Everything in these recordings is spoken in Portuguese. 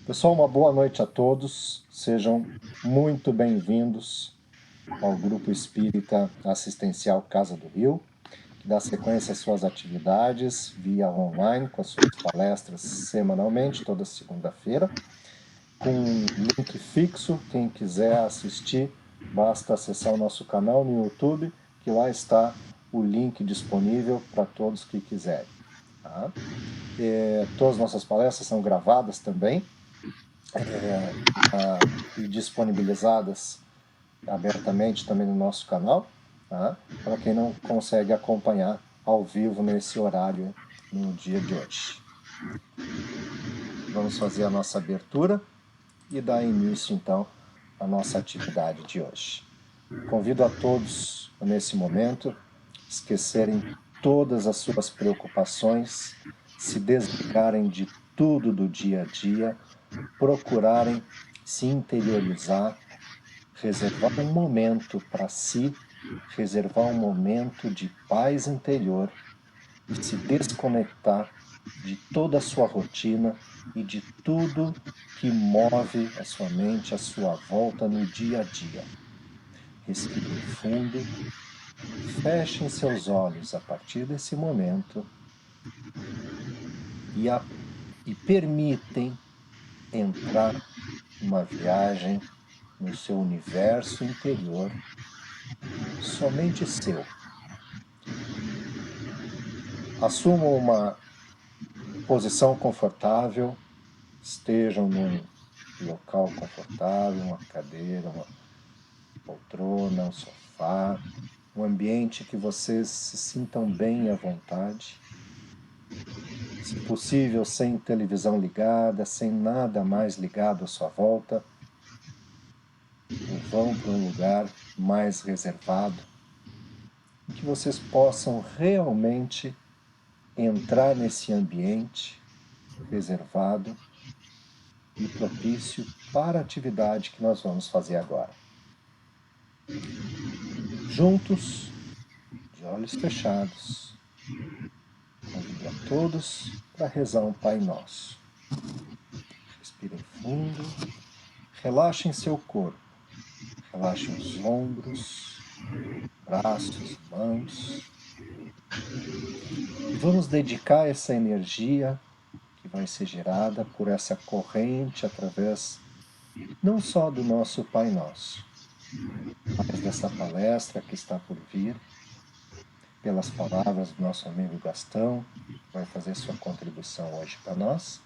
Pessoal, uma boa noite a todos. Sejam muito bem-vindos ao Grupo Espírita Assistencial Casa do Rio, que dá sequência às suas atividades via online, com as suas palestras semanalmente, toda segunda-feira, com um link fixo. Quem quiser assistir, basta acessar o nosso canal no YouTube, que lá está o link disponível para todos que quiserem. Tá? Todas as nossas palestras são gravadas também, e disponibilizadas abertamente também no nosso canal, tá? Para quem não consegue acompanhar ao vivo nesse horário no dia de hoje. Vamos fazer a nossa abertura e dar início então à nossa atividade de hoje. Convido a todos nesse momento esquecerem todas as suas preocupações, se desligarem de tudo do dia a dia, procurarem se interiorizar, reservar um momento para si, reservar um momento de paz interior e se desconectar de toda a sua rotina e de tudo que move a sua mente, a sua volta no dia a dia. Respirem fundo, fechem seus olhos a partir desse momento e permitem entrar numa viagem no seu universo interior, somente seu. Assumam uma posição confortável, estejam num local confortável, uma cadeira, uma poltrona, um sofá, um ambiente que vocês se sintam bem à vontade. Se possível, sem televisão ligada, sem nada mais ligado à sua volta, ou vão para um lugar mais reservado, em que vocês possam realmente entrar nesse ambiente reservado e propício para a atividade que nós vamos fazer agora. Juntos, de olhos fechados, convido a todos para rezar um Pai Nosso. Respirem fundo, relaxem seu corpo, relaxem os ombros, braços, mãos. E vamos dedicar essa energia que vai ser gerada por essa corrente através não só do nosso Pai Nosso, mas dessa palestra que está por vir, pelas palavras do nosso amigo Gastão, que vai fazer sua contribuição hoje para nós,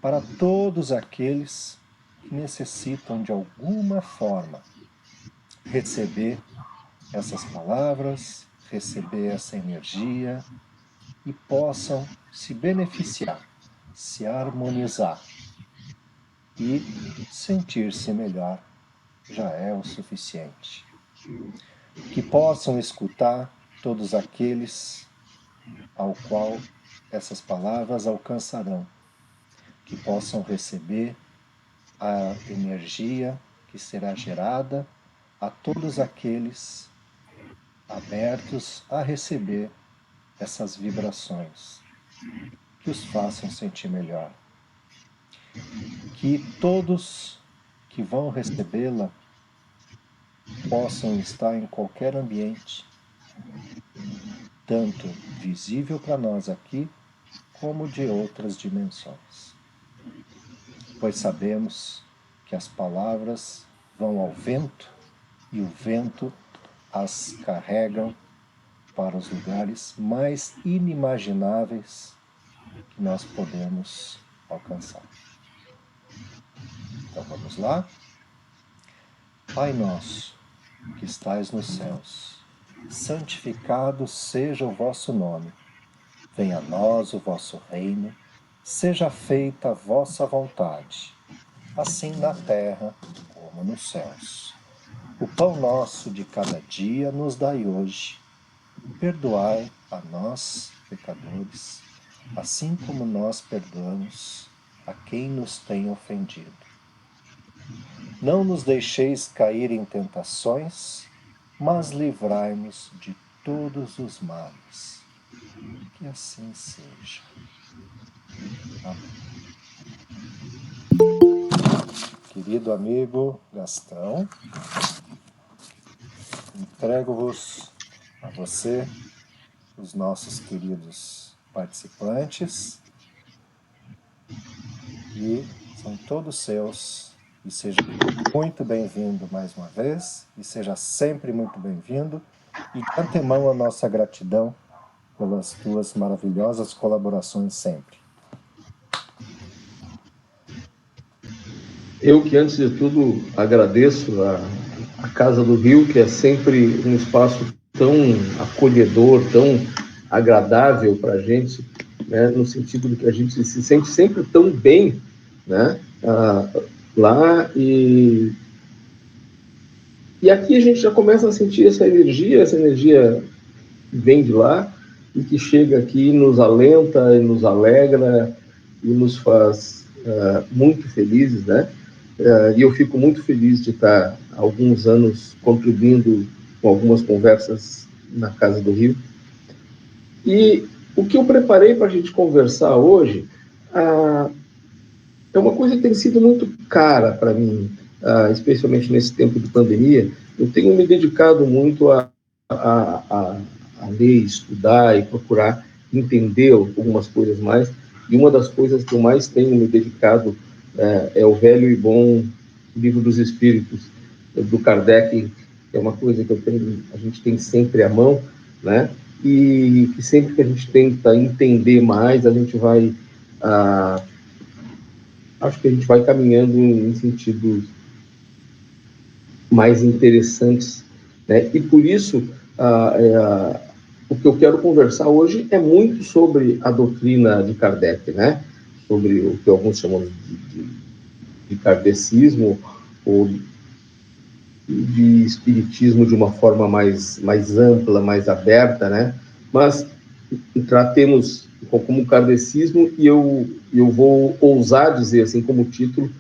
para todos aqueles que necessitam de alguma forma receber essas palavras, receber essa energia e possam se beneficiar, se harmonizar e sentir-se melhor já é o suficiente. Que possam escutar todos aqueles ao qual essas palavras alcançarão, que possam receber a energia que será gerada a todos aqueles abertos a receber essas vibrações, que os façam sentir melhor. Que todos que vão recebê-la possam estar em qualquer ambiente, tanto visível para nós aqui, como de outras dimensões. Pois sabemos que as palavras vão ao vento e o vento as carregam para os lugares mais inimagináveis que nós podemos alcançar. Então vamos lá? Pai nosso, que estais nos céus, santificado seja o vosso nome. Venha a nós o vosso reino, seja feita a vossa vontade, assim na terra como nos céus. O pão nosso de cada dia nos dai hoje. Perdoai a nós, pecadores, assim como nós perdoamos a quem nos tem ofendido. Não nos deixeis cair em tentações, mas livrai-nos de todos os males. Que assim seja. Amém. querido amigo Gastão, entrego-vos a você, os nossos queridos participantes, e são todos seus, e seja muito bem-vindo mais uma vez, e seja sempre muito bem-vindo, e de antemão a nossa gratidão pelas tuas maravilhosas colaborações sempre. Eu que, antes de tudo, agradeço a Casa do Rio, que é sempre um espaço tão acolhedor, tão agradável para a gente, né, no sentido de que a gente se sente sempre tão bem, né, lá, e aqui a gente já começa a sentir essa energia vem de lá e que chega aqui, nos alenta e nos alegra e nos faz muito felizes, né? E eu fico muito feliz de estar há alguns anos contribuindo com algumas conversas na Casa do Rio. E o que eu preparei para a gente conversar hoje é uma coisa que tem sido muito cara para mim, especialmente nesse tempo de pandemia. Eu tenho me dedicado muito a ler, estudar e procurar entender algumas coisas mais. E uma das coisas que eu mais tenho me dedicado é o velho e bom Livro dos Espíritos, do Kardec, que é uma coisa que a gente tem sempre à mão, né? E que sempre que a gente tenta entender mais, a gente vai... acho que a gente vai caminhando em sentidos mais interessantes, né? E por isso, o que eu quero conversar hoje é muito sobre a doutrina de Kardec, né? Sobre o que alguns chamam de kardecismo, ou de espiritismo de uma forma mais ampla, mais aberta, né? Mas tratemos como kardecismo, e eu vou ousar dizer, assim como título,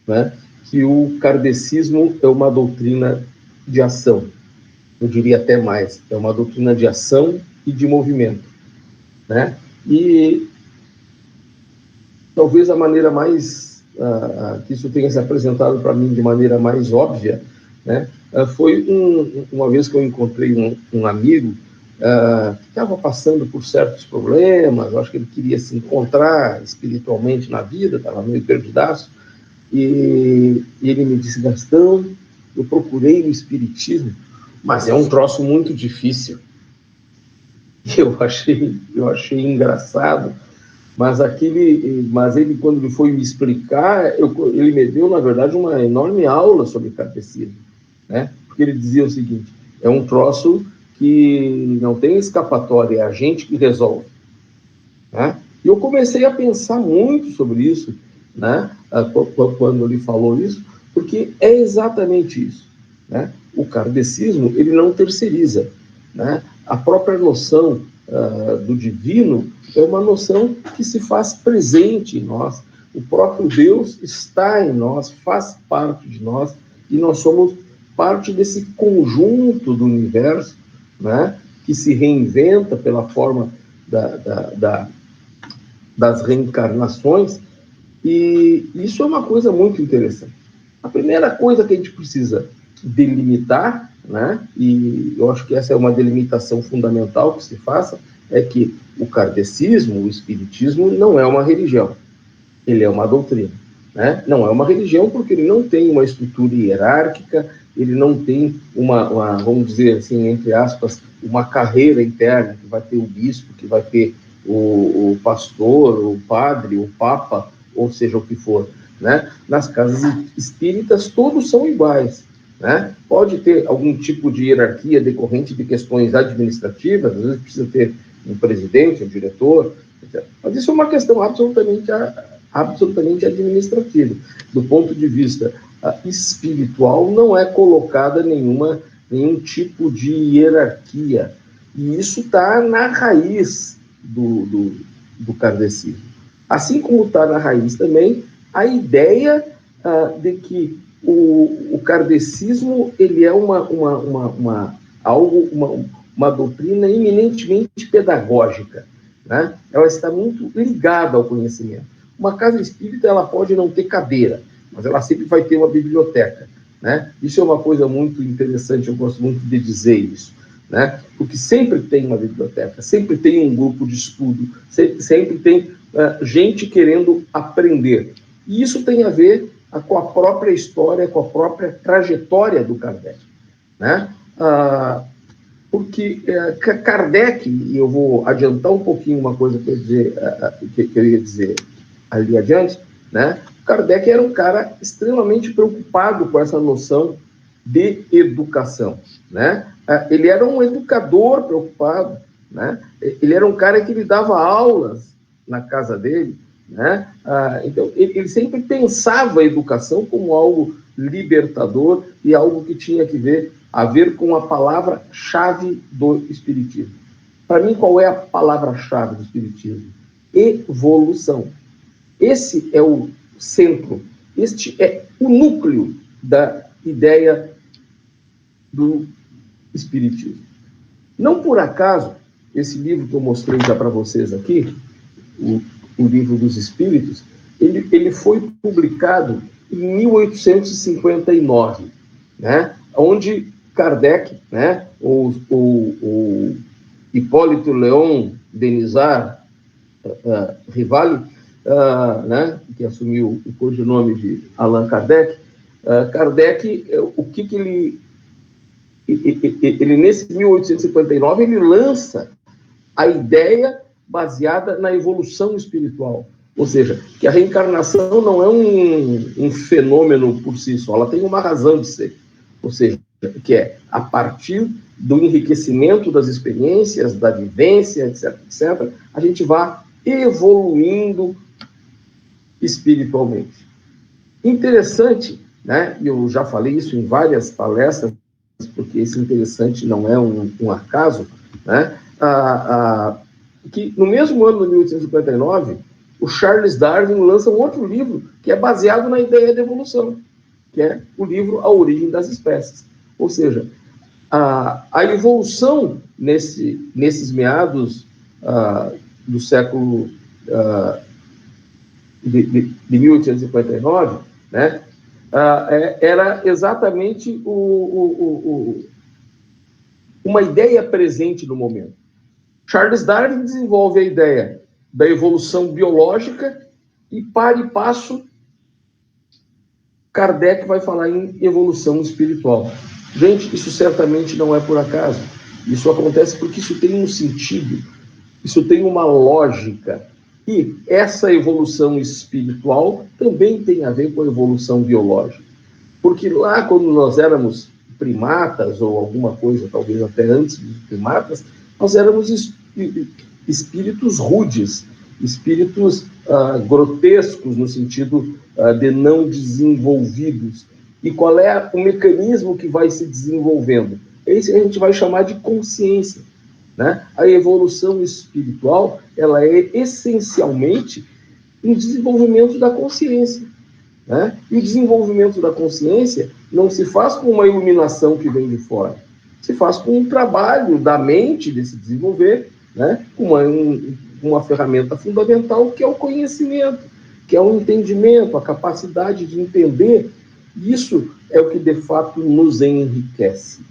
né, que o kardecismo é uma doutrina de ação. Eu diria até mais, é uma doutrina de ação e de movimento, né? E talvez a maneira mais que isso tenha se apresentado para mim de maneira mais óbvia, né, foi uma vez que eu encontrei um amigo que estava passando por certos problemas. Eu acho que ele queria se encontrar espiritualmente na vida, estava meio perdidaço, e ele me disse: Gastão, eu procurei no espiritismo, mas é um troço muito difícil. Eu achei engraçado, mas ele, quando ele foi me explicar, ele me deu, na verdade, uma enorme aula sobre catecismo, né? Porque ele dizia o seguinte: é um troço que não tem escapatória, é a gente que resolve, né? E eu comecei a pensar muito sobre isso, né? Quando ele falou isso, porque é exatamente isso, né? O kardecismo, ele não terceiriza, né? A própria noção do divino é uma noção que se faz presente em nós. O próprio Deus está em nós, faz parte de nós, e nós somos parte desse conjunto do universo, né, que se reinventa pela forma das reencarnações, e isso é uma coisa muito interessante. A primeira coisa que a gente precisa delimitar, né, e eu acho que essa é uma delimitação fundamental que se faça, é que o kardecismo, o espiritismo, não é uma religião, ele é uma doutrina, né? Não é uma religião porque ele não tem uma estrutura hierárquica, ele não tem vamos dizer assim, entre aspas, uma carreira interna, que vai ter o bispo, que vai ter o pastor, o padre, o papa, ou seja o que for, né? Nas casas espíritas todos são iguais, né? Pode ter algum tipo de hierarquia decorrente de questões administrativas, às vezes precisa ter um presidente, um diretor, etc. Mas isso é uma questão absolutamente administrativa. Do ponto de vista espiritual, não é colocada nenhum tipo de hierarquia. E isso está na raiz do kardecismo. Assim como está na raiz também a ideia de que o kardecismo ele é uma doutrina eminentemente pedagógica, né? Ela está muito ligada ao conhecimento. Uma casa espírita ela pode não ter cadeira, mas ela sempre vai ter uma biblioteca, né? Isso é uma coisa muito interessante, eu gosto muito de dizer isso, né? Porque sempre tem uma biblioteca, sempre tem um grupo de estudo, sempre tem gente querendo aprender. E isso tem a ver com a própria história, com a própria trajetória do Kardec, né? Porque Kardec, e eu vou adiantar um pouquinho uma coisa que eu ia dizer ali adiante, né? Kardec era um cara extremamente preocupado com essa noção de educação, né? Ele era um educador preocupado, né? Ele era um cara que lhe dava aulas na casa dele, né? Então, ele sempre pensava a educação como algo libertador e algo que tinha a ver com a palavra-chave do Espiritismo. Para mim, qual é a palavra-chave do Espiritismo? Evolução. Esse é o centro, este é o núcleo da ideia do Espiritismo. Não por acaso, esse livro que eu mostrei já para vocês aqui, o Livro dos Espíritos, ele foi publicado em 1859, né? Onde Kardec, né, o Hipólito Léon Denisard Rivali, né, que assumiu o codinome de Allan Kardec, Kardec, o que ele nesse 1859, ele lança a ideia baseada na evolução espiritual. Ou seja, que a reencarnação não é um fenômeno por si só, ela tem uma razão de ser. Ou seja, que é a partir do enriquecimento das experiências, da vivência, etc., etc., a gente vai evoluindo espiritualmente. Interessante, né? Eu já falei isso em várias palestras, porque esse interessante não é um acaso, né? Que no mesmo ano de 1859, o Charles Darwin lança um outro livro que é baseado na ideia da evolução, que é o livro A Origem das Espécies. Ou seja, a evolução nesses meados do século de 1859, né, era exatamente uma ideia presente no momento. Charles Darwin desenvolve a ideia da evolução biológica e, para e passo, Kardec vai falar em evolução espiritual. Gente, isso certamente não é por acaso. Isso acontece porque isso tem um sentido, isso tem uma lógica. E essa evolução espiritual também tem a ver com a evolução biológica. Porque lá, quando nós éramos primatas, ou alguma coisa, talvez até antes dos primatas, nós éramos espíritos rudes, espíritos grotescos, no sentido de não desenvolvidos. E qual é o mecanismo que vai se desenvolvendo? Esse a gente vai chamar de consciência, né? A evolução espiritual, ela é essencialmente um desenvolvimento da consciência, né? E o desenvolvimento da consciência não se faz com uma iluminação que vem de fora, se faz com um trabalho da mente de se desenvolver, né? Com uma ferramenta fundamental que é o conhecimento, que é o entendimento, a capacidade de entender. Isso é o que de fato nos enriquece.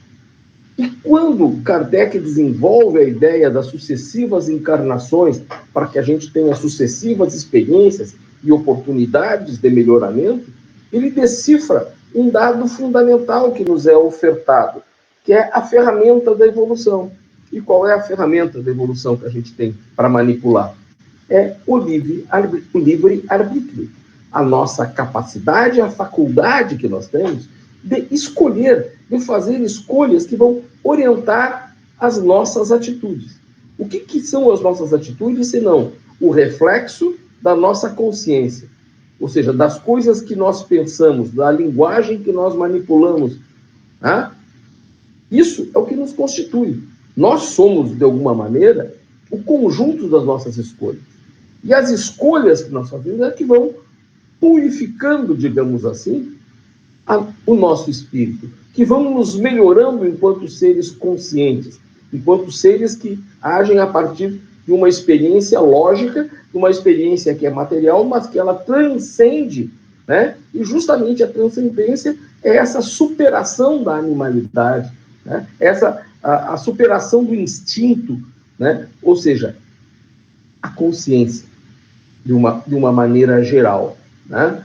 E quando Kardec desenvolve a ideia das sucessivas encarnações para que a gente tenha sucessivas experiências e oportunidades de melhoramento, ele decifra um dado fundamental que nos é ofertado, que é a ferramenta da evolução. E qual é a ferramenta da evolução que a gente tem para manipular? É o livre-arbítrio. A nossa capacidade, a faculdade que nós temos de escolher, de fazer escolhas que vão orientar as nossas atitudes. O que são as nossas atitudes, senão o reflexo da nossa consciência? Ou seja, das coisas que nós pensamos, da linguagem que nós manipulamos. Tá? Isso é o que nos constitui. Nós somos, de alguma maneira, o conjunto das nossas escolhas. E as escolhas que nós fazemos é que vão purificando, digamos assim, o nosso espírito, que vão nos melhorando enquanto seres conscientes, enquanto seres que agem a partir de uma experiência lógica, de uma experiência que é material, mas que ela transcende, né? E justamente a transcendência é essa superação da animalidade, né? A superação do instinto, né? Ou seja, a consciência, de uma maneira geral, né?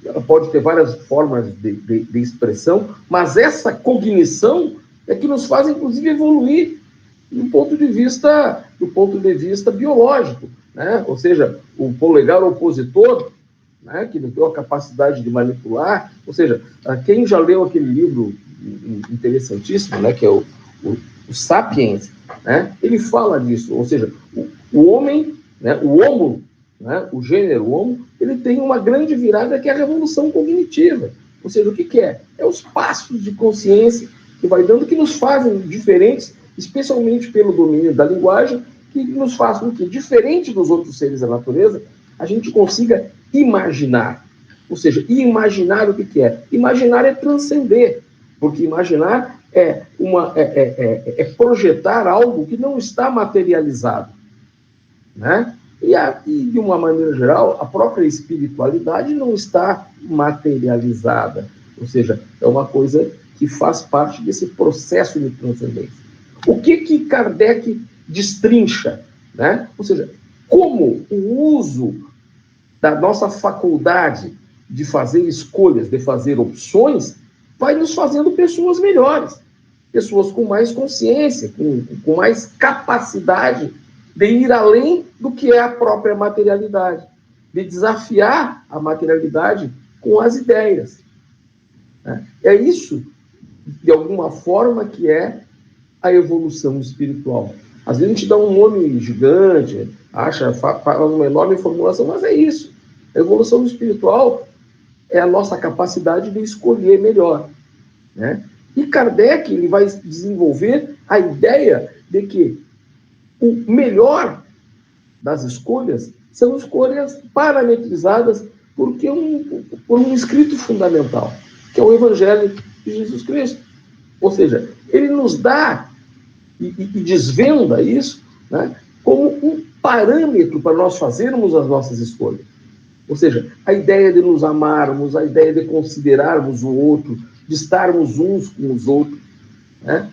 Ela pode ter várias formas de expressão, mas essa cognição é que nos faz, inclusive, evoluir do ponto de vista biológico, né? Ou seja, o polegar opositor, né, que não tem a capacidade de manipular, ou seja, quem já leu aquele livro interessantíssimo, né, que é o Sapiens, né, ele fala disso, ou seja, o homem, né, o homo, né, o gênero homo, ele tem uma grande virada que é a revolução cognitiva, ou seja, o que é? É os passos de consciência que vai dando, que nos fazem diferentes, especialmente pelo domínio da linguagem, que nos faz com que, diferente dos outros seres da natureza, a gente consiga imaginar. Ou seja, imaginar o que é? Imaginar é transcender, porque imaginar é projetar algo que não está materializado, né? E, de uma maneira geral, a própria espiritualidade não está materializada, ou seja, é uma coisa que faz parte desse processo de transcendência. O que Kardec destrincha, né? Ou seja, como o uso da nossa faculdade de fazer escolhas, de fazer opções, vai nos fazendo pessoas melhores, pessoas com mais consciência, com mais capacidade de ir além do que é a própria materialidade, de desafiar a materialidade com as ideias. É isso, de alguma forma, que é a evolução espiritual. Às vezes a gente dá um nome gigante, faz uma enorme formulação, mas é isso. A evolução espiritual é a nossa capacidade de escolher melhor, né? E Kardec, ele vai desenvolver a ideia de que o melhor das escolhas são escolhas parametrizadas por um escrito fundamental, que é o Evangelho de Jesus Cristo. Ou seja, ele nos dá e desvenda isso, né, como um parâmetro para nós fazermos as nossas escolhas. Ou seja, a ideia de nos amarmos, a ideia de considerarmos o outro, de estarmos uns com os outros, né?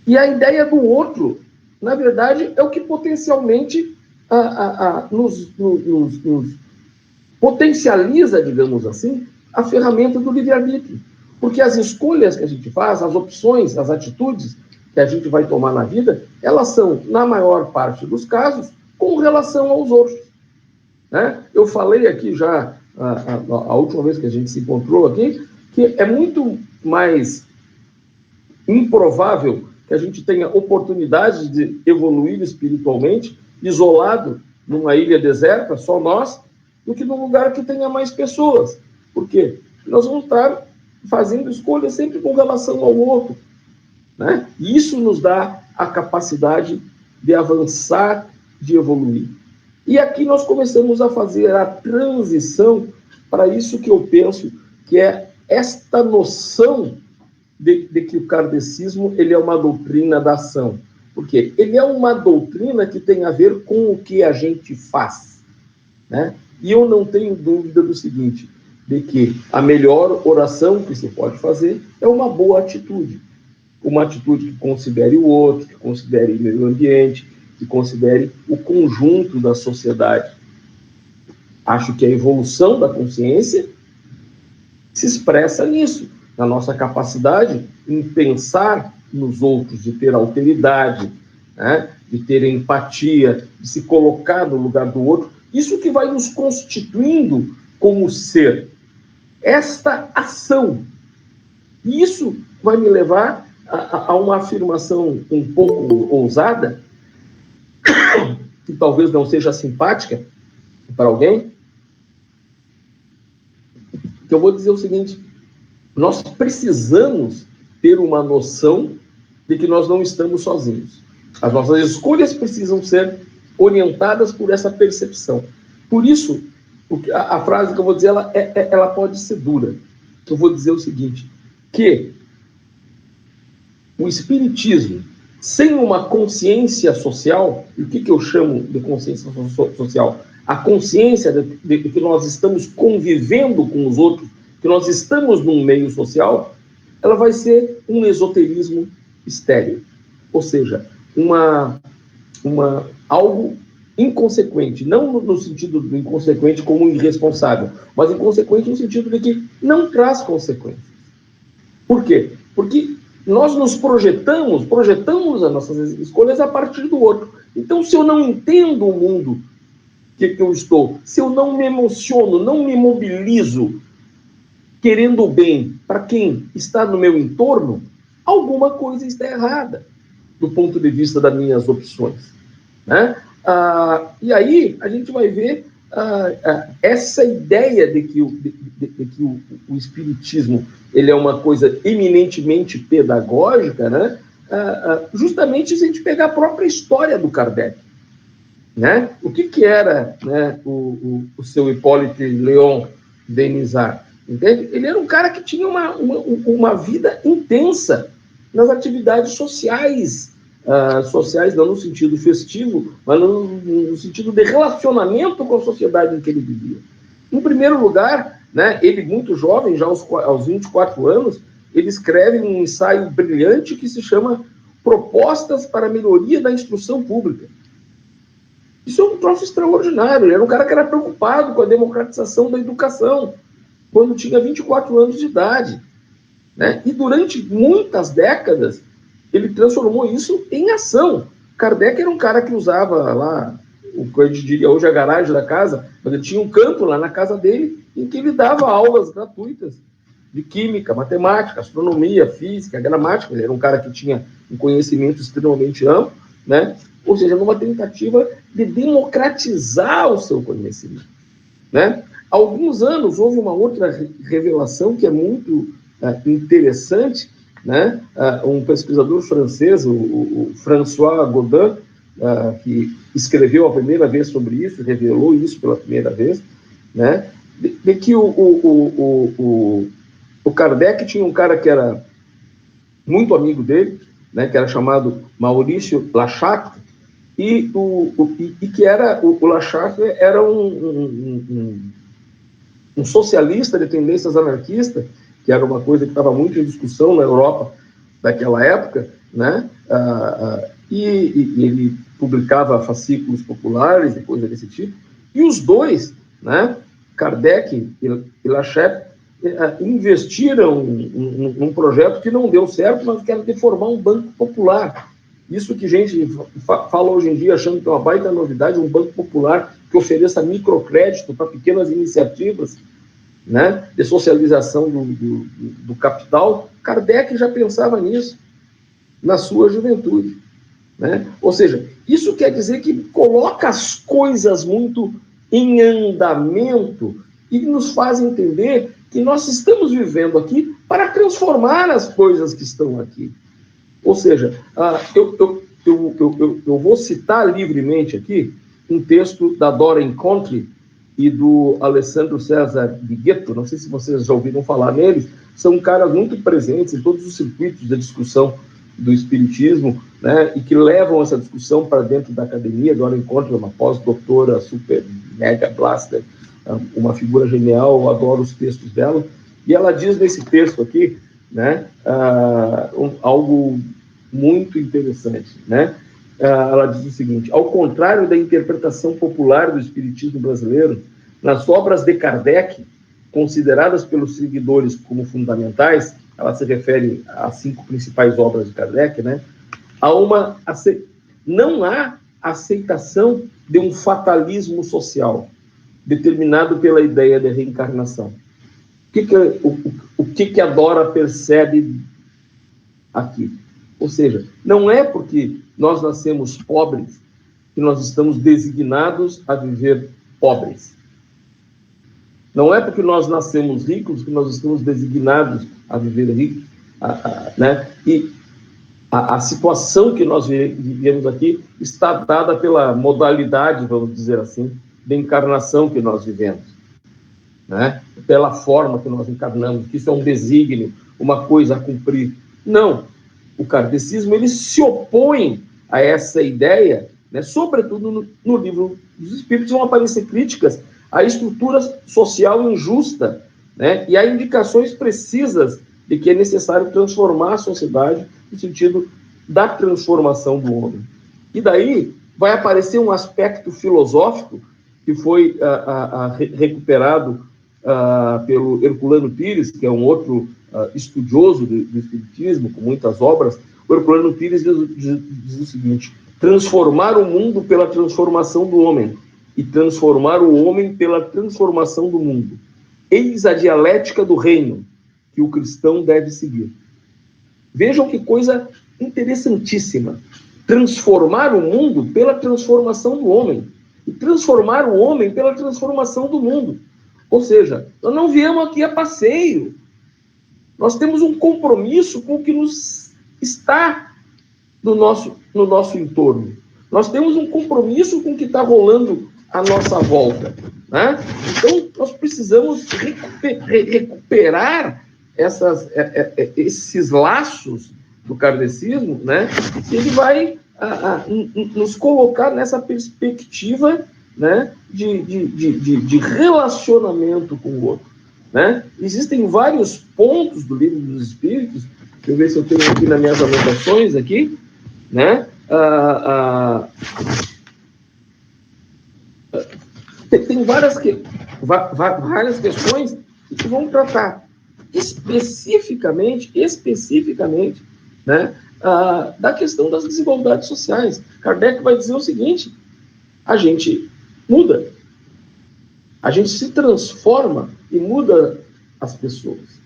E a ideia do outro, na verdade, é o que potencialmente nos potencializa, digamos assim, a ferramenta do livre-arbítrio. Porque as escolhas que a gente faz, as opções, as atitudes que a gente vai tomar na vida, elas são, na maior parte dos casos, com relação aos outros, né? Eu falei aqui já, a última vez que a gente se encontrou aqui, que é muito mais improvável que a gente tenha oportunidade de evoluir espiritualmente, isolado numa ilha deserta, só nós, do que num lugar que tenha mais pessoas. Por quê? Nós vamos estar fazendo escolhas sempre com relação ao outro, né? E isso nos dá a capacidade de avançar, de evoluir. E aqui nós começamos a fazer a transição para isso que eu penso que é esta noção de que o kardecismo ele é uma doutrina da ação. Porque ele é uma doutrina que tem a ver com o que a gente faz, né? E eu não tenho dúvida do seguinte, de que a melhor oração que se pode fazer é uma boa atitude. Uma atitude que considere o outro, que considere o meio ambiente, que considere o conjunto da sociedade. Acho que a evolução da consciência se expressa nisso, na nossa capacidade em pensar nos outros, de ter alteridade, né? De ter empatia, de se colocar no lugar do outro. Isso que vai nos constituindo como ser. Esta ação. E isso vai me levar a uma afirmação um pouco ousada, que talvez não seja simpática para alguém, que eu vou dizer o seguinte: nós precisamos ter uma noção de que nós não estamos sozinhos. As nossas escolhas precisam ser orientadas por essa percepção. Por isso, a frase que eu vou dizer, ela pode ser dura. Eu vou dizer o seguinte, que o espiritismo, sem uma consciência social, e o que eu chamo de consciência social? a consciência de que nós estamos convivendo com os outros, que nós estamos num meio social, ela vai ser um esoterismo estéril. Ou seja, algo inconsequente, não no sentido do inconsequente como irresponsável, mas inconsequente no sentido de que não traz consequências. Por quê? Porque nós nos projetamos as nossas escolhas a partir do outro. Então, se eu não entendo o mundo que eu estou, se eu não me emociono, não me mobilizo querendo o bem para quem está no meu entorno, alguma coisa está errada do ponto de vista das minhas opções, né? E aí a gente vai ver essa ideia de que o espiritismo ele é uma coisa eminentemente pedagógica, né? Justamente se a gente pegar a própria história do Kardec, né? O que era, né, o seu Hippolyte Léon Denisard? Entende? Ele era um cara que tinha uma vida intensa nas atividades sociais, sociais não no sentido festivo, mas no sentido de relacionamento com a sociedade em que ele vivia. Em primeiro lugar, né, ele muito jovem, já aos 24 anos, ele escreve um ensaio brilhante que se chama Propostas para a Melhoria da Instrução Pública. Isso é um troço extraordinário. Ele era um cara que era preocupado com a democratização da educação, quando tinha 24 anos de idade, né? E durante muitas décadas, ele transformou isso em ação. Kardec era um cara que usava lá, o que a gente diria hoje a garagem da casa, mas ele tinha um campo lá na casa dele, em que ele dava aulas gratuitas de química, matemática, astronomia, física, gramática. Ele era um cara que tinha um conhecimento extremamente amplo, né? Ou seja, numa tentativa de democratizar o seu conhecimento, né? Há alguns anos houve uma outra revelação que é muito interessante, né? Um pesquisador francês, o François Godin, que escreveu a primeira vez sobre isso, revelou isso pela primeira vez, né? De que o Kardec tinha um cara que era muito amigo dele, né? Que era chamado Maurice Lachatre, e que era o Lachatre era um socialista de tendências anarquistas, que era uma coisa que estava muito em discussão na Europa daquela época, né? E ele publicava fascículos populares e coisas desse tipo. E os dois, né, Kardec e Lachette, investiram num projeto que não deu certo, mas que era de formar um banco popular. Isso que gente fala hoje em dia, achando que é uma baita novidade, um banco popular que ofereça microcrédito para pequenas iniciativas, né, de socialização do capital. Kardec já pensava nisso na sua juventude, né? Ou seja, isso quer dizer que coloca as coisas muito em andamento e nos faz entender que nós estamos vivendo aqui para transformar as coisas que estão aqui. Ou seja, eu vou citar livremente aqui um texto da Dora Incontri e do Alessandro César Bighetto. Não sei se vocês já ouviram falar neles, são caras muito presentes em todos os circuitos da discussão do espiritismo, né, e que levam essa discussão para dentro da academia. Dora Incontri é uma pós-doutora super mega blaster, uma figura genial, eu adoro os textos dela, e ela diz nesse texto aqui, né, algo muito interessante, né? Ela diz o seguinte: ao contrário da interpretação popular do espiritismo brasileiro, nas obras de Kardec, consideradas pelos seguidores como fundamentais, ela se refere às 5 principais obras de Kardec, né? Não há aceitação de um fatalismo social determinado pela ideia de reencarnação. O que a Dora percebe aqui? Ou seja, não é porque nós nascemos pobres que nós estamos designados a viver pobres. Não é porque nós nascemos ricos que nós estamos designados a viver ricos, né? E a situação que nós vivemos aqui está dada pela modalidade, vamos dizer assim, de encarnação que nós vivemos, né? Pela forma que nós encarnamos, que isso é um desígnio, uma coisa a cumprir. Não. O kardecismo ele se opõe a essa ideia, né, sobretudo no livro Os espíritos vão aparecer críticas à estrutura social injusta, né? E há indicações precisas de que é necessário transformar a sociedade no sentido da transformação do homem. E daí vai aparecer um aspecto filosófico que foi recuperado pelo Herculano Pires, que é um outro estudioso do espiritismo, com muitas obras. O Herculano Pires diz o seguinte: transformar o mundo pela transformação do homem e transformar o homem pela transformação do mundo. Eis a dialética do reino que o cristão deve seguir. Vejam que coisa interessantíssima. Transformar o mundo pela transformação do homem e transformar o homem pela transformação do mundo. Ou seja, nós não viemos aqui a passeio. Nós temos um compromisso com o que nos está no nosso entorno. Nós temos um compromisso com o que está rolando à nossa volta, né? Então, nós precisamos recuperar esses laços do kardecismo, né? Ele vai nos colocar nessa perspectiva, né, de relacionamento com o outro, né? Existem vários pontos do Livro dos Espíritos, deixa eu ver se eu tenho aqui nas minhas anotações aqui, né? Tem várias questões que vão tratar especificamente, né, da questão das desigualdades sociais. Kardec vai dizer o seguinte: a gente muda, a gente se transforma e muda as pessoas.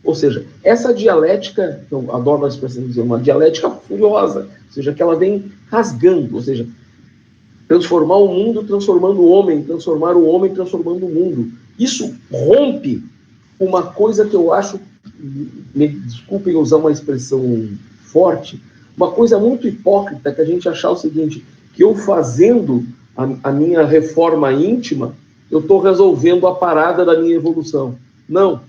Ou seja, essa dialética, eu adoro a expressão dizer, uma dialética furiosa, ou seja, que ela vem rasgando, ou seja, transformar o mundo transformando o homem, transformar o homem transformando o mundo. Isso rompe uma coisa que eu acho, me desculpem usar uma expressão forte, uma coisa muito hipócrita, que a gente achar o seguinte, que eu fazendo a minha reforma íntima, eu estou resolvendo a parada da minha evolução. Não,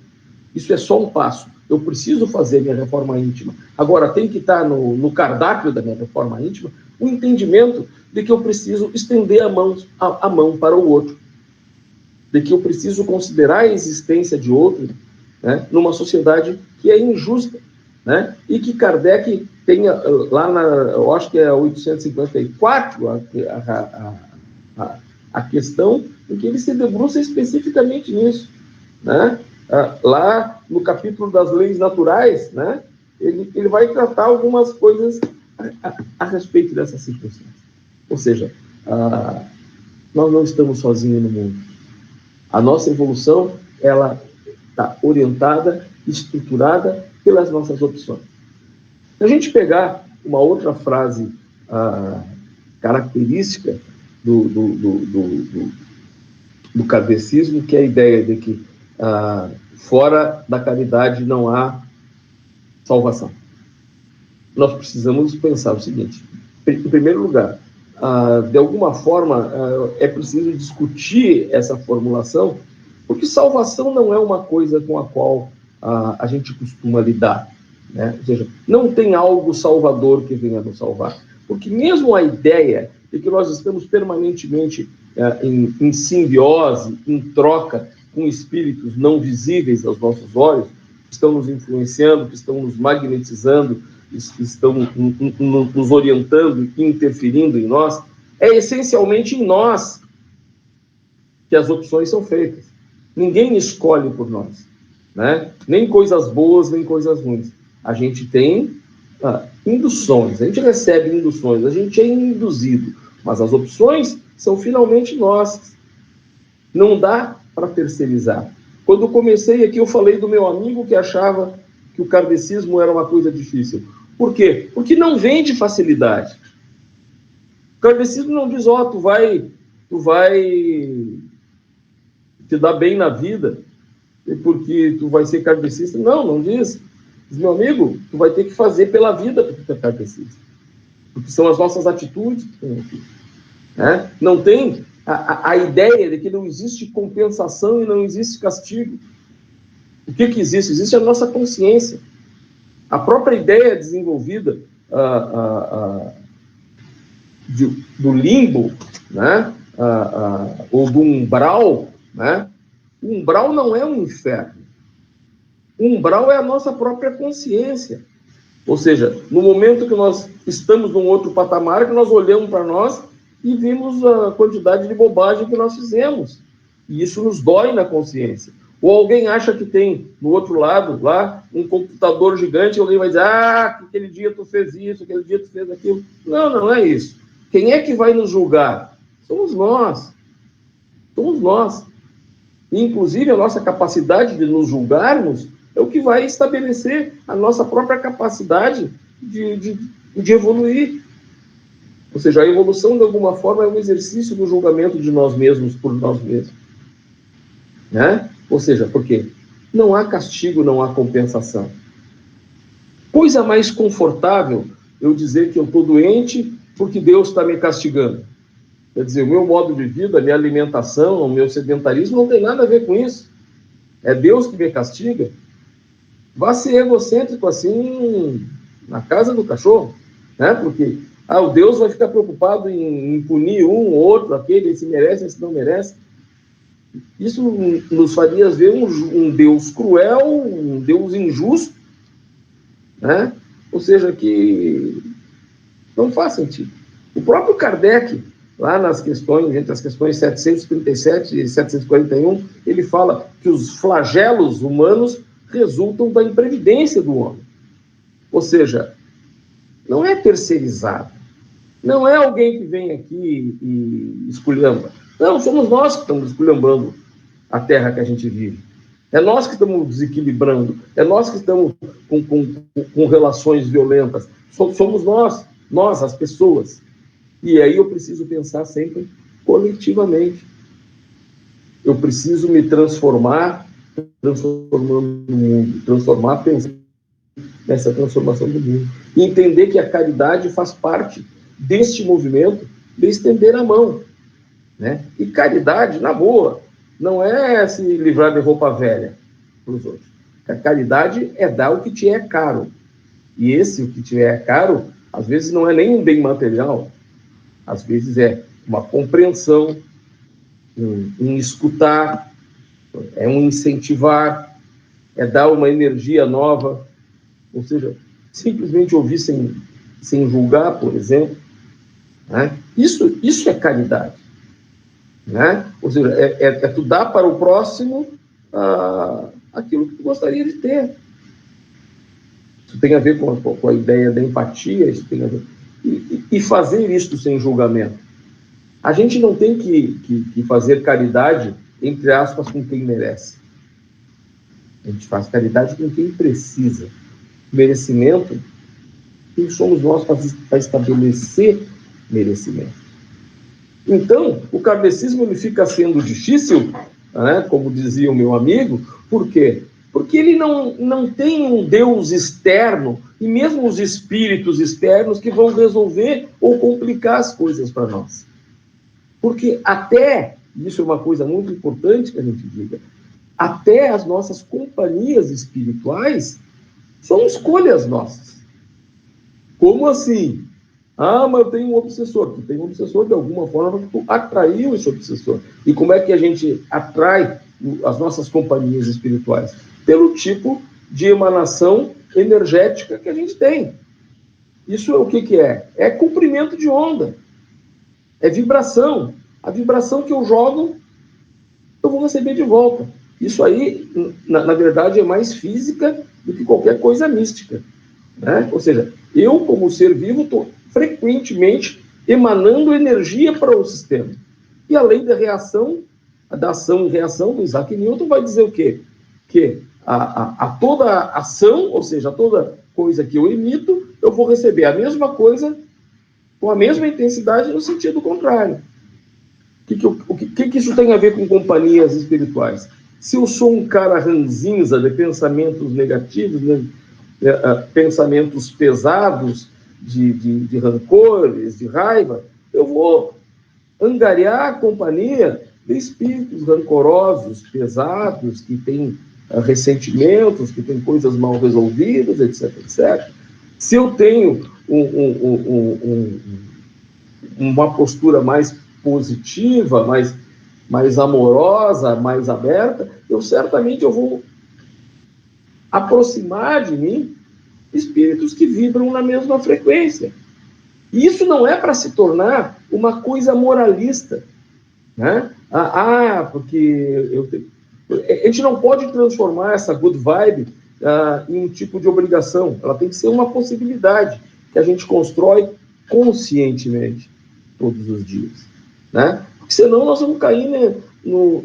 isso é só um passo. Eu preciso fazer minha reforma íntima. Agora, tem que estar no cardápio da minha reforma íntima o entendimento de que eu preciso estender a mão para o outro, de que eu preciso considerar a existência de outro, né, numa sociedade que é injusta, né, e que Kardec tem lá eu acho que é 854, a questão em que ele se debruça especificamente nisso, né? Lá no capítulo das leis naturais, né, ele vai tratar algumas coisas a respeito dessa circunstância. Ou seja, nós não estamos sozinhos no mundo. A nossa evolução, ela está orientada, estruturada pelas nossas opções. Se a gente pegar uma outra frase característica do kardecismo, que é a ideia de que fora da caridade não há salvação. Nós precisamos pensar o seguinte: em primeiro lugar, de alguma forma, é preciso discutir essa formulação, porque salvação não é uma coisa com a qual a gente costuma lidar, né? Ou seja, não tem algo salvador que venha nos salvar, porque mesmo a ideia de que nós estamos permanentemente em simbiose, em troca com espíritos não visíveis aos nossos olhos, que estão nos influenciando, que estão nos magnetizando, que estão nos orientando e interferindo em nós, é essencialmente em nós que as opções são feitas. Ninguém escolhe por nós, né? Nem coisas boas, nem coisas ruins. A gente tem induções, a gente recebe induções, a gente é induzido, mas as opções são finalmente nossas. Não dá para terceirizar. Quando eu comecei aqui, eu falei do meu amigo que achava que o kardecismo era uma coisa difícil. Por quê? Porque não vem de facilidade. O kardecismo não diz, tu vai te dar bem na vida porque tu vai ser kardecista. Não diz. Diz, meu amigo, tu vai ter que fazer pela vida porque tu é kardecista. Porque são as nossas atitudes que tem aqui. Né? Não tem a ideia de que não existe compensação e não existe castigo. O que existe? Existe a nossa consciência. A própria ideia desenvolvida do limbo, né? ou do umbral, né? O umbral não é um inferno. O umbral é a nossa própria consciência. Ou seja, no momento que nós estamos num outro patamar, que nós olhamos para nós e vimos a quantidade de bobagem que nós fizemos. E isso nos dói na consciência. Ou alguém acha que tem, no outro lado, lá, um computador gigante, e alguém vai dizer, aquele dia tu fez isso, aquele dia tu fez aquilo. Não, não é isso. Quem é que vai nos julgar? Somos nós. Somos nós. E, inclusive, a nossa capacidade de nos julgarmos é o que vai estabelecer a nossa própria capacidade de evoluir. Ou seja, a evolução, de alguma forma, é um exercício do julgamento de nós mesmos por nós mesmos. Né? Ou seja, por quê? Não há castigo, não há compensação. Coisa mais confortável eu dizer que eu estou doente porque Deus está me castigando. Quer dizer, o meu modo de vida, a minha alimentação, o meu sedentarismo não tem nada a ver com isso. É Deus que me castiga. Vá ser egocêntrico assim na casa do cachorro, né? Porque o Deus vai ficar preocupado em punir um ou outro, aquele, esse merece, esse não merece. Isso nos faria ver um Deus cruel, um Deus injusto, né? Ou seja, que não faz sentido. O próprio Kardec, lá nas questões, entre as questões 737 e 741, ele fala que os flagelos humanos resultam da imprevidência do homem. Ou seja, não é terceirizado. Não é alguém que vem aqui e esculhamba. Não, somos nós que estamos esculhambando a terra que a gente vive. É nós que estamos desequilibrando. É nós que estamos com relações violentas. Somos nós, as pessoas. E aí eu preciso pensar sempre coletivamente. Eu preciso me transformando no mundo, pensando nessa transformação do mundo. E entender que a caridade faz parte deste movimento de estender a mão. Né? E caridade, na boa, não é se livrar de roupa velha para os outros. A caridade é dar o que te é caro. E esse, o que te é caro, às vezes não é nem um bem material, às vezes é uma compreensão, um escutar, é um incentivar, é dar uma energia nova, ou seja, simplesmente ouvir sem julgar, por exemplo. Né? Isso é caridade. Né? Ou seja, é tu dar para o próximo aquilo que tu gostaria de ter. Isso tem a ver com a ideia da empatia, isso tem a ver... E fazer isso sem julgamento. A gente não tem que fazer caridade, entre aspas, com quem merece. A gente faz caridade com quem precisa. Merecimento, quem somos nós para estabelecer merecimento? Então, o kardecismo ele fica sendo difícil, né, como dizia o meu amigo, por quê? Porque ele não tem um Deus externo, e mesmo os espíritos externos que vão resolver ou complicar as coisas para nós. Porque até, isso é uma coisa muito importante que a gente diga, até as nossas companhias espirituais são escolhas nossas. Como assim? Mas eu tenho um obsessor. Tu tem um obsessor de alguma forma que tu atraiu esse obsessor. E como é que a gente atrai as nossas companhias espirituais? Pelo tipo de emanação energética que a gente tem. Isso é o que é? É comprimento de onda. É vibração. A vibração que eu jogo, eu vou receber de volta. Isso aí, na verdade, é mais física do que qualquer coisa mística. Né? Ou seja, eu, como ser vivo, estou frequentemente emanando energia para o sistema. E a lei da reação, da ação e reação do Isaac Newton vai dizer o quê? Que a toda ação, ou seja, a toda coisa que eu emito, eu vou receber a mesma coisa com a mesma intensidade no sentido contrário. O que isso tem a ver com companhias espirituais? Se eu sou um cara ranzinza de pensamentos negativos, né, pensamentos pesados de rancores, de raiva, eu vou angariar a companhia de espíritos rancorosos, pesados, que têm ressentimentos, que têm coisas mal resolvidas, etc, etc. Se eu tenho uma postura mais positiva, mais amorosa, mais aberta, certamente eu vou aproximar de mim espíritos que vibram na mesma frequência. E isso não é para se tornar uma coisa moralista, né? Porque a gente não pode transformar essa good vibe em um tipo de obrigação. Ela tem que ser uma possibilidade que a gente constrói conscientemente todos os dias, né? Porque senão nós vamos cair, né, eu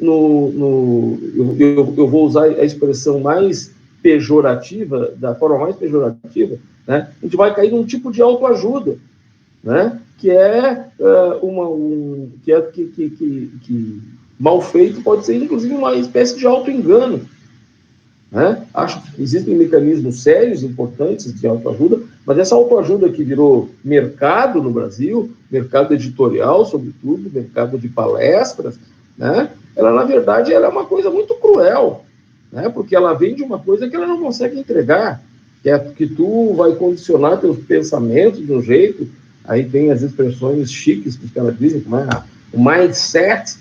vou usar a expressão mais pejorativa, da forma mais pejorativa, né? A gente vai cair num tipo de autoajuda, né? Que mal feito pode ser inclusive uma espécie de auto-engano, né? Acho que existem mecanismos sérios, importantes de autoajuda, mas essa autoajuda que virou mercado no Brasil, mercado editorial, sobretudo, mercado de palestras, né? Ela, na verdade, ela é uma coisa muito cruel, né? Porque ela vende uma coisa que ela não consegue entregar, que é que tu vai condicionar teus pensamentos de um jeito. Aí tem as expressões chiques que ela dizem, como é o mindset.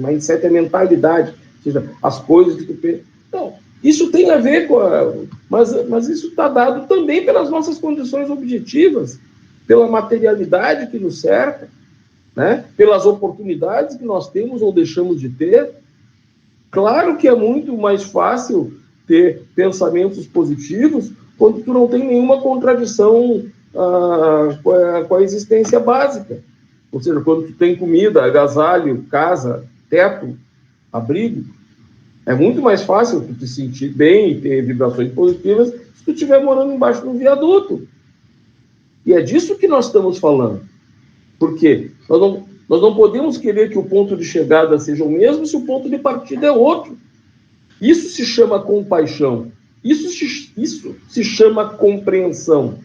Mindset é mentalidade, ou seja, as coisas que tu pensa. Então, isso tem a ver com mas isso está dado também pelas nossas condições objetivas, pela materialidade que nos cerca, né? Pelas oportunidades que nós temos ou deixamos de ter. Claro que é muito mais fácil ter pensamentos positivos quando tu não tem nenhuma contradição com a existência básica. Ou seja, quando tu tem comida, agasalho, casa, teto, abrigo, é muito mais fácil tu te sentir bem e ter vibrações positivas se tu estiver morando embaixo de um viaduto. E é disso que nós estamos falando. Porque nós não podemos querer que o ponto de chegada seja o mesmo se o ponto de partida é outro. Isso se chama compaixão. Isso se chama compreensão.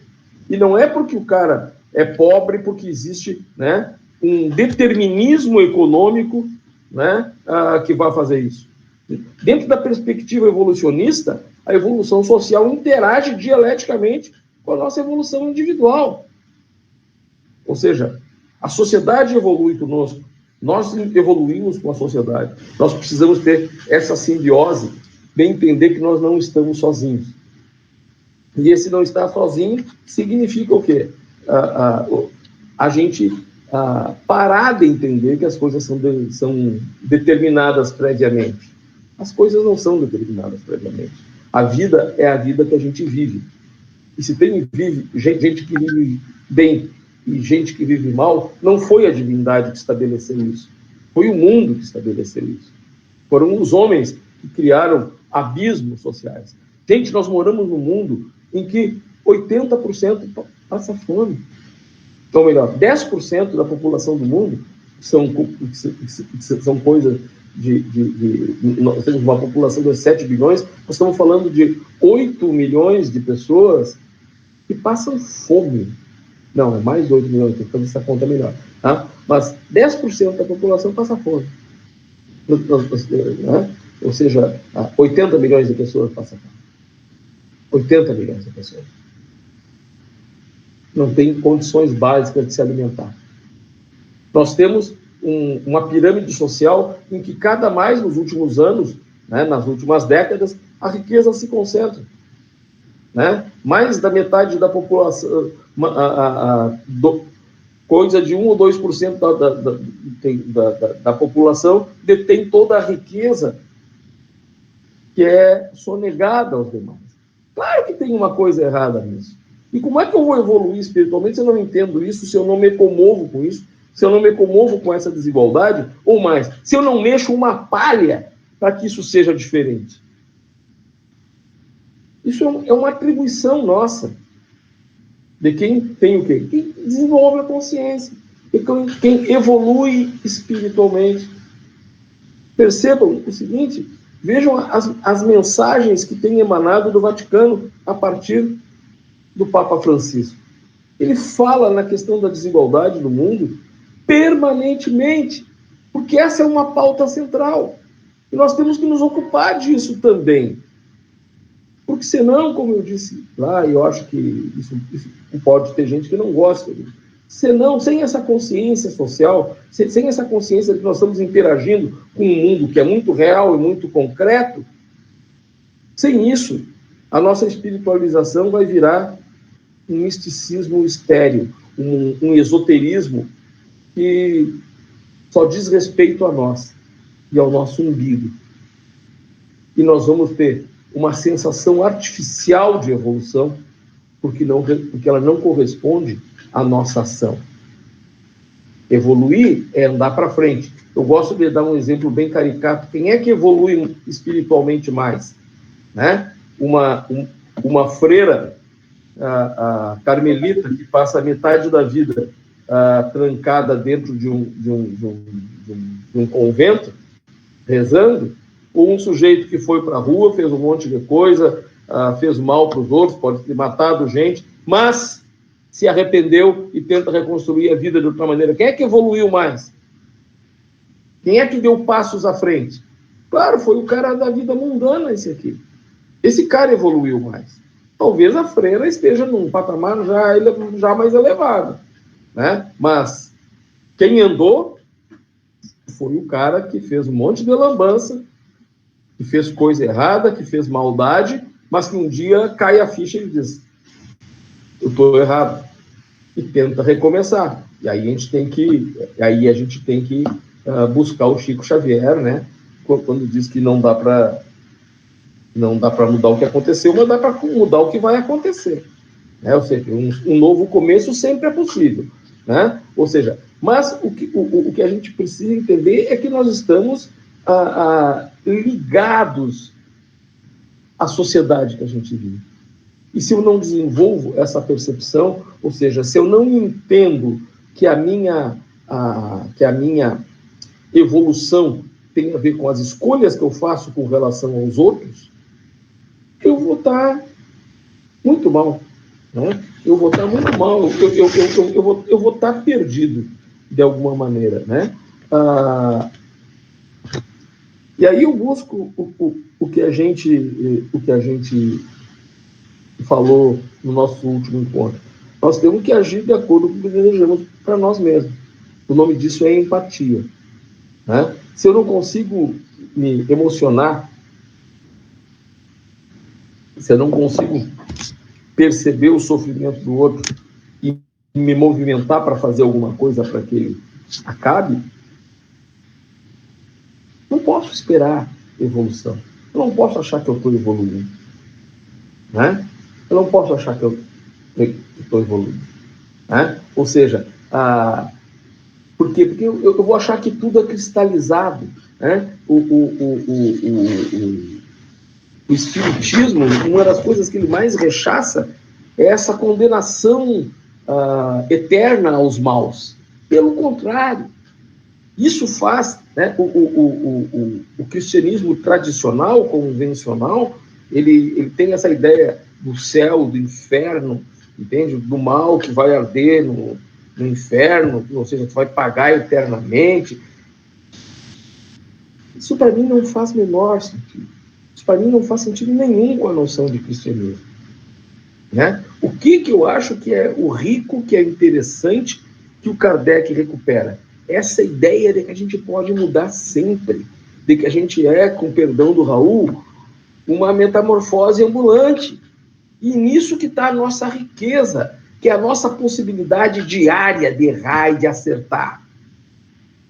E não é porque o cara é pobre, porque existe, né, um determinismo econômico, né, que vai fazer isso. Dentro da perspectiva evolucionista, a evolução social interage dialeticamente com a nossa evolução individual. Ou seja, a sociedade evolui conosco, nós evoluímos com a sociedade. Nós precisamos ter essa simbiose de entender que nós não estamos sozinhos. E esse não estar sozinho significa o quê? A gente parar de entender que as coisas são determinadas previamente. As coisas não são determinadas previamente. A vida é a vida que a gente vive. E se tem gente que vive bem e gente que vive mal, não foi a divindade que estabeleceu isso. Foi o mundo que estabeleceu isso. Foram os homens que criaram abismos sociais. Gente, nós moramos num mundo em que 80% passa fome. Ou melhor, 10% da população do mundo são coisas nós temos uma população de 7 bilhões, nós estamos falando de 8 milhões de pessoas que passam fome. Não, é mais de 8 milhões, tem que fazer essa conta melhor. Tá? Mas 10% da população passa fome. Né? Ou seja, 80 milhões de pessoas passam fome. 80 milhões de pessoas. Não tem condições básicas de se alimentar. Nós temos uma pirâmide social em que cada mais nos últimos anos, né, nas últimas décadas, a riqueza se concentra. Né? Mais da metade da população, coisa de 1 ou 2% da população detém toda a riqueza que é sonegada aos demais. Claro que tem uma coisa errada nisso. E como é que eu vou evoluir espiritualmente se eu não entendo isso, se eu não me comovo com isso, se eu não me comovo com essa desigualdade, ou mais, se eu não mexo uma palha para que isso seja diferente? Isso é uma atribuição nossa, de quem tem o quê? Quem desenvolve a consciência, quem evolui espiritualmente. Percebam o seguinte, vejam as mensagens que têm emanado do Vaticano a partir do Papa Francisco. Ele fala na questão da desigualdade do mundo permanentemente, porque essa é uma pauta central. E nós temos que nos ocupar disso também. Porque senão, como eu disse lá, eu acho que isso pode ter gente que não gosta disso. senão, sem essa consciência social, sem essa consciência de que nós estamos interagindo com um mundo que é muito real e muito concreto, sem isso, a nossa espiritualização vai virar um misticismo estéril, um esoterismo que só diz respeito a nós e ao nosso umbigo. E nós vamos ter uma sensação artificial de evolução, porque ela não corresponde à nossa ação. Evoluir é andar para frente. Eu gosto de dar um exemplo bem caricato. Quem é que evolui espiritualmente mais? Né? Uma freira, a carmelita, que passa metade da vida trancada dentro de um convento, rezando, ou um sujeito que foi para a rua, fez um monte de coisa, fez mal para os outros, pode ter matado gente, mas se arrependeu e tenta reconstruir a vida de outra maneira. Quem é que evoluiu mais? Quem é que deu passos à frente? Claro, foi o cara da vida mundana, esse aqui. Esse cara evoluiu mais. Talvez a freira esteja num patamar já mais elevado, né? Mas quem andou foi o cara que fez um monte de lambança, que fez coisa errada, que fez maldade, mas que um dia cai a ficha e diz: eu estou errado, e tenta recomeçar. E aí a gente tem que buscar o Chico Xavier, né? Quando diz que não dá para mudar o que aconteceu, mas dá para mudar o que vai acontecer, né? Ou seja, um novo começo sempre é possível, né? Ou seja, mas o que a gente precisa entender é que nós estamos ligados à sociedade que a gente vive. E se eu não desenvolvo essa percepção, ou seja, se eu não entendo que a minha evolução tem a ver com as escolhas que eu faço com relação aos outros, eu vou estar muito mal, né? Eu vou estar muito mal, eu vou estar perdido de alguma maneira, né? E aí eu busco o que a gente falou no nosso último encontro. Nós temos que agir de acordo com o que desejamos para nós mesmos. O nome disso é empatia, né? Se eu não consigo me emocionar, se eu não consigo perceber o sofrimento do outro e me movimentar para fazer alguma coisa para que ele acabe, não posso esperar evolução. Eu não posso achar que eu estou evoluindo, né? Eu não posso achar que eu estou evoluindo, né? Ou seja, por quê? Porque eu vou achar que tudo é cristalizado, né? O espiritismo, uma das coisas que ele mais rechaça é essa condenação eterna aos maus. Pelo contrário, isso faz, né, o cristianismo tradicional, convencional, ele tem essa ideia do céu, do inferno, entende? Do mal que vai arder no inferno, ou seja, que vai pagar eternamente. Isso para mim não faz menor sentido. Isso para mim não faz sentido nenhum com a noção de cristianismo, né? O que eu acho que é o rico, que é interessante, que o Kardec recupera? Essa ideia de que a gente pode mudar sempre, de que a gente é, com perdão do Raul, uma metamorfose ambulante. E nisso que está a nossa riqueza, que é a nossa possibilidade diária de errar e de acertar.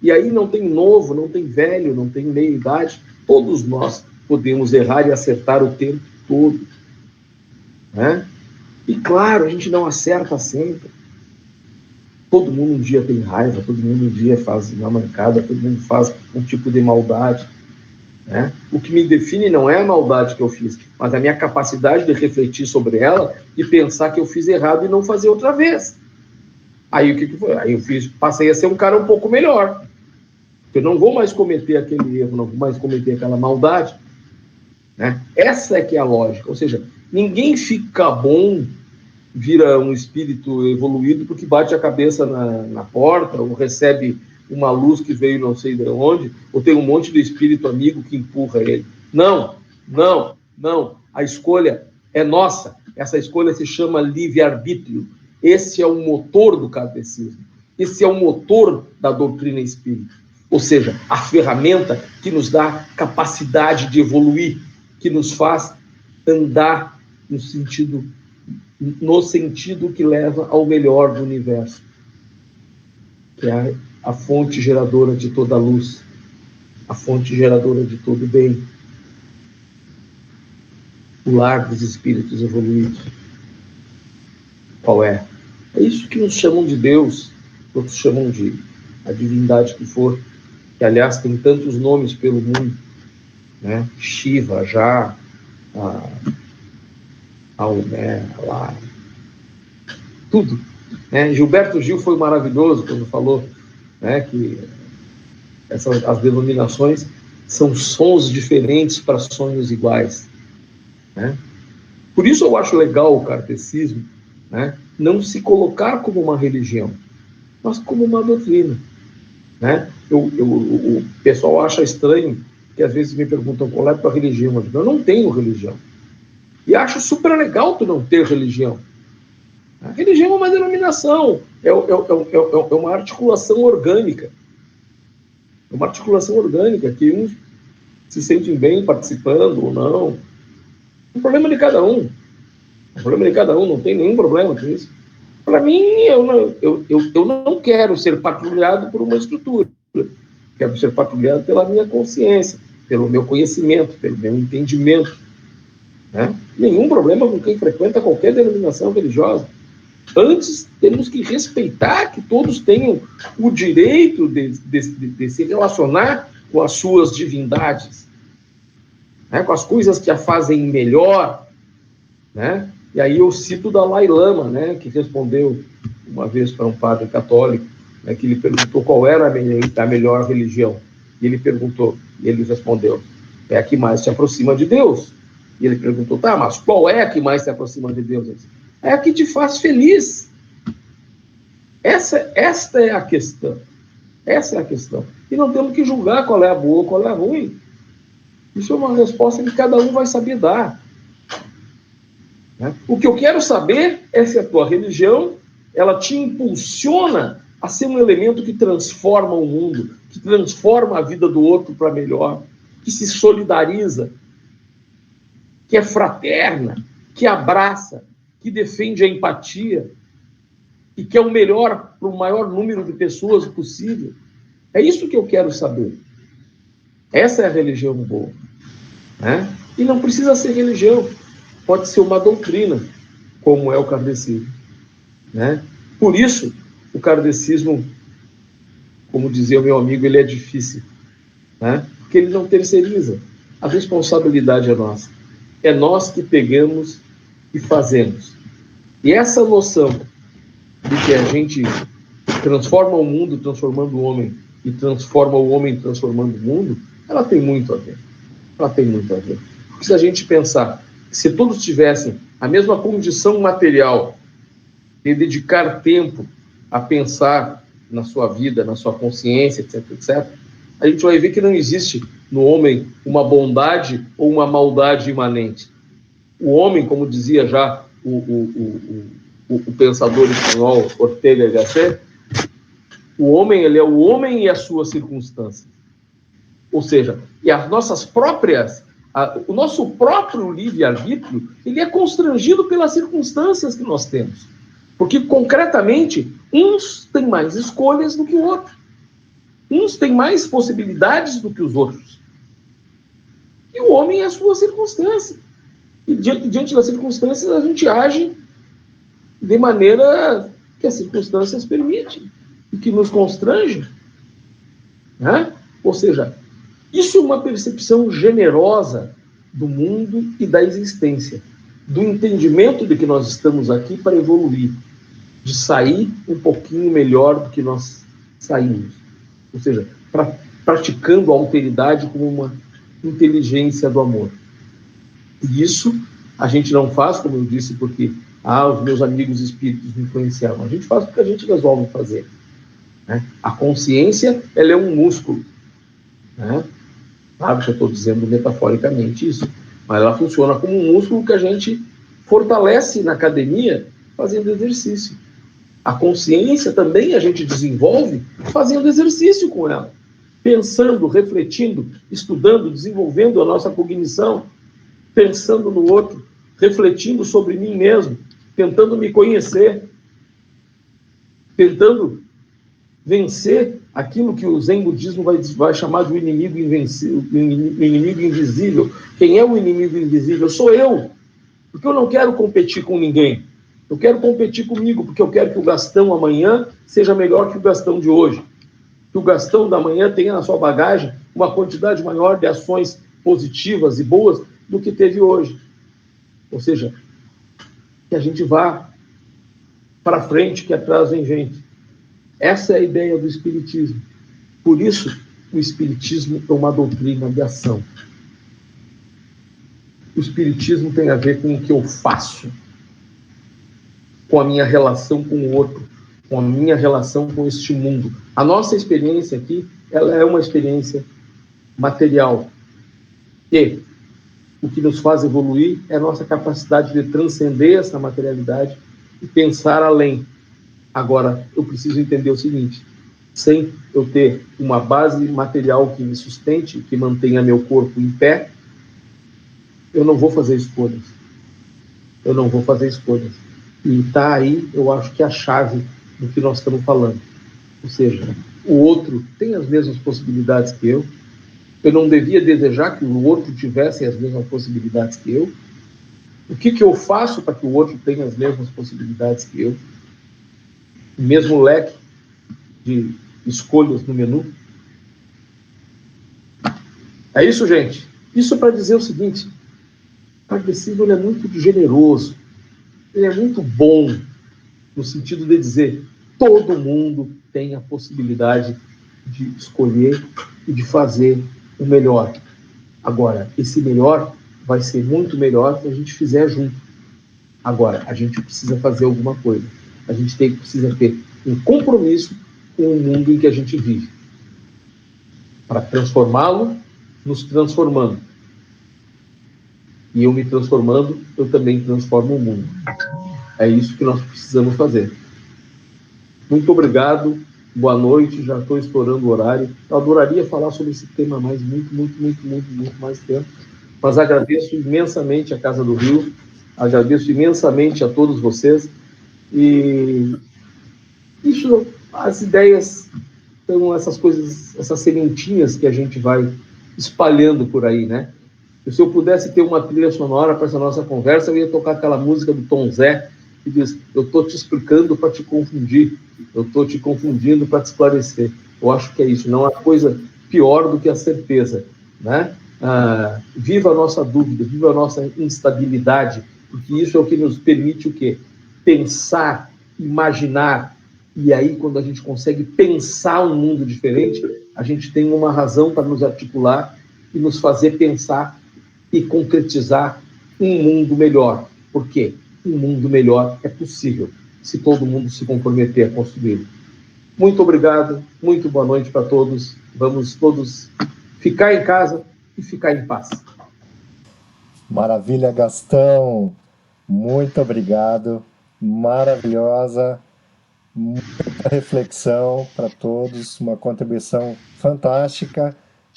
E aí não tem novo, não tem velho, não tem meia-idade. Todos nós podemos errar e acertar o tempo todo, né? E claro, a gente não acerta sempre. Todo mundo um dia tem raiva, todo mundo um dia faz uma mancada, todo mundo faz um tipo de maldade, né? O que me define não é a maldade que eu fiz, mas a minha capacidade de refletir sobre ela e pensar que eu fiz errado e não fazer outra vez. Aí o que foi? Aí passei a ser um cara um pouco melhor. Eu não vou mais cometer aquele erro, não vou mais cometer aquela maldade, né? Essa é que é a lógica. Ou seja, ninguém fica bom, vira um espírito evoluído porque bate a cabeça na porta ou recebe uma luz que veio não sei de onde, ou tem um monte de espírito amigo que empurra ele. Não, não, não. A escolha é nossa. Essa escolha se chama livre-arbítrio. Esse é o motor do kardecismo. Esse é o motor da doutrina espírita. Ou seja, a ferramenta que nos dá capacidade de evoluir, que nos faz andar no sentido que leva ao melhor do universo, que é a fonte geradora de toda a luz, a fonte geradora de todo o bem, o lar dos espíritos evoluídos. Qual é? É isso que nos chamam de Deus, outros chamam de a divindade que for, que aliás tem tantos nomes pelo mundo, né? Shiva, Já, Aumé, lá, tudo. Né? Gilberto Gil foi maravilhoso quando falou, né, que as denominações são sons diferentes para sonhos iguais. Né? Por isso eu acho legal o kardecismo, né, não se colocar como uma religião, mas como uma doutrina. Né? O pessoal acha estranho que às vezes me perguntam qual é a tua religião. Eu digo, eu não tenho religião. E acho super legal tu não ter religião. A religião é uma denominação, é uma articulação orgânica. É uma articulação orgânica que uns se sentem bem participando ou não. O problema de cada um. O problema de cada um, não tem nenhum problema com isso. Para mim, eu não quero ser patrulhado por uma estrutura. Quero ser patrulhado pela minha consciência, pelo meu conhecimento, pelo meu entendimento. Né? Nenhum problema com quem frequenta qualquer denominação religiosa. Antes, temos que respeitar que todos tenham o direito de se relacionar com as suas divindades, né? Com as coisas que a fazem melhor. Né? E aí eu cito o Dalai Lama, né, que respondeu uma vez para um padre católico, né, que ele perguntou qual era a melhor religião. E ele perguntou, e ele respondeu, é a que mais se aproxima de Deus. E ele perguntou, tá, mas qual é a que mais se aproxima de Deus? Ele disse, é a que te faz feliz. Esta é a questão. Essa é a questão. E não temos que julgar qual é a boa, qual é a ruim. Isso é uma resposta que cada um vai saber dar. Né? O que eu quero saber é se a tua religião ela te impulsiona a ser um elemento que transforma o mundo, que transforma a vida do outro para melhor, que se solidariza, que é fraterna, que abraça, que defende a empatia e que é o melhor para o maior número de pessoas possível. É isso que eu quero saber. Essa é a religião boa. Né? E não precisa ser religião. Pode ser uma doutrina, como é o kardecismo. Né? Por isso, o kardecismo, como dizia o meu amigo, ele é difícil. Né? Porque ele não terceiriza. A responsabilidade é nossa. É nós que pegamos e fazemos. E essa noção de que a gente transforma o mundo transformando o homem e transforma o homem transformando o mundo, ela tem muito a ver. Ela tem muito a ver. Porque se a gente pensar que se todos tivessem a mesma condição material de dedicar tempo a pensar na sua vida, na sua consciência, etc., etc., a gente vai ver que não existe no homem uma bondade ou uma maldade imanente. O homem, como dizia já o pensador espanhol Ortega y Gasset, o homem, ele é o homem e as suas circunstâncias. Ou seja, e as nossas próprias, o nosso próprio livre-arbítrio, ele é constrangido pelas circunstâncias que nós temos. Porque, concretamente, uns têm mais escolhas do que o outro. Uns têm mais possibilidades do que os outros. E o homem é a sua circunstância. E diante das circunstâncias, a gente age de maneira que as circunstâncias permitem e que nos constrange. Né? Ou seja, isso é uma percepção generosa do mundo e da existência, do entendimento de que nós estamos aqui para evoluir, de sair um pouquinho melhor do que nós saímos. Ou seja, praticando a alteridade como uma inteligência do amor. E isso a gente não faz, como eu disse, porque os meus amigos espíritos me influenciaram. A gente faz porque a gente resolve fazer. Né? A consciência, ela é um músculo. Né? Claro que eu estou dizendo metaforicamente isso, mas ela funciona como um músculo que a gente fortalece na academia fazendo exercício. A consciência também a gente desenvolve fazendo exercício com ela, pensando, refletindo, estudando, desenvolvendo a nossa cognição, pensando no outro, refletindo sobre mim mesmo, tentando me conhecer, tentando vencer aquilo que o Zen budismo vai chamar de inimigo invencível, o inimigo invisível. Quem é o inimigo invisível? Sou eu, porque eu não quero competir com ninguém. Eu quero competir comigo, porque eu quero que o Gastão amanhã seja melhor que o Gastão de hoje. Que o Gastão da manhã tenha na sua bagagem uma quantidade maior de ações positivas e boas do que teve hoje. Ou seja, que a gente vá para frente, que atrás vem gente. Essa é a ideia do Espiritismo. Por isso, o Espiritismo é uma doutrina de ação. O Espiritismo tem a ver com o que eu faço, com a minha relação com o outro, com a minha relação com este mundo. A nossa experiência aqui, ela é uma experiência material. E o que nos faz evoluir é a nossa capacidade de transcender essa materialidade e pensar além. Agora, eu preciso entender o seguinte: sem eu ter uma base material que me sustente, que mantenha meu corpo em pé, eu não vou fazer escolhas. Eu não vou fazer escolhas. E está aí, eu acho que a chave do que nós estamos falando. Ou seja, o outro tem as mesmas possibilidades que eu. Eu não devia desejar que o outro tivesse as mesmas possibilidades que eu. O que eu faço para que o outro tenha as mesmas possibilidades que eu? O mesmo leque de escolhas no menu. É isso, gente. Isso para dizer o seguinte: o Kardecino é muito generoso, ele é muito bom, no sentido de dizer, todo mundo tem a possibilidade de escolher e de fazer o melhor. Agora, esse melhor vai ser muito melhor se a gente fizer junto. Agora, a gente precisa fazer alguma coisa. A gente precisa ter um compromisso com o mundo em que a gente vive, para transformá-lo, nos transformando. E eu me transformando, eu também transformo o mundo. É isso que nós precisamos fazer. Muito obrigado, boa noite, já estou estourando o horário. Eu adoraria falar sobre esse tema mais, muito mais tempo, mas agradeço imensamente a Casa do Rio, agradeço imensamente a todos vocês, e isso, as ideias são essas coisas, essas sementinhas que a gente vai espalhando por aí, né? E se eu pudesse ter uma trilha sonora para essa nossa conversa, eu ia tocar aquela música do Tom Zé, que diz, eu estou te explicando para te confundir, eu estou te confundindo para te esclarecer. Eu acho que é isso, não há coisa pior do que a certeza, né? Viva a nossa dúvida, viva a nossa instabilidade, porque isso é o que nos permite o quê? Pensar, imaginar, e aí quando a gente consegue pensar um mundo diferente, a gente tem uma razão para nos articular e nos fazer pensar e concretizar um mundo melhor. Por quê? Um mundo melhor é possível se todo mundo se comprometer a construí-lo. Muito obrigado, muito boa noite para todos. Vamos todos ficar em casa e ficar em paz. Maravilha, Gastão. Muito obrigado. Maravilhosa. Muita reflexão para todos. Uma contribuição fantástica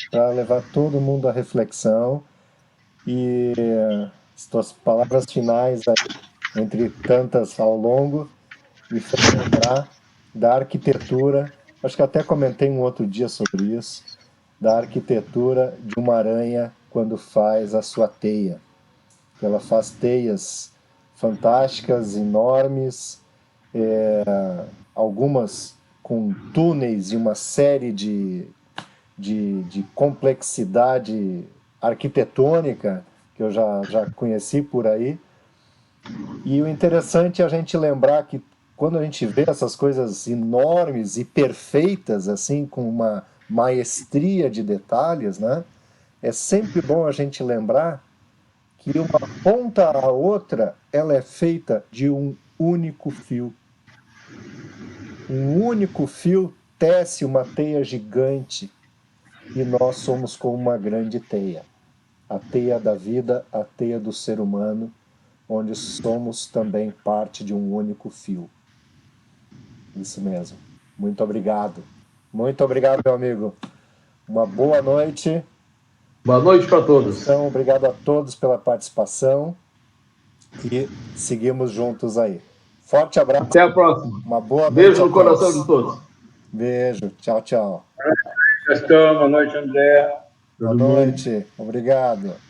para levar todo mundo à reflexão. E as tuas palavras finais, aí, entre tantas ao longo, me fez lembrar da arquitetura. Acho que até comentei um outro dia sobre isso, da arquitetura de uma aranha quando faz a sua teia. Ela faz teias fantásticas, enormes, algumas com túneis e uma série de complexidade arquitetônica que eu já conheci por aí. E o interessante é a gente lembrar que quando a gente vê essas coisas enormes e perfeitas, assim, com uma maestria de detalhes, né? É sempre bom a gente lembrar que uma ponta a outra, ela é feita de um único fio. Um único fio tece uma teia gigante e nós somos como uma grande teia. A teia da vida, a teia do ser humano, onde somos também parte de um único fio. Isso mesmo. Muito obrigado. Muito obrigado, meu amigo. Uma boa noite. Boa noite para todos. Então, obrigado a todos pela participação e seguimos juntos aí. Forte abraço. Até a próxima. Uma boa noite. Beijo no coração de todos. Beijo. Tchau, tchau. Gastão, boa noite, André. Boa noite. Obrigado.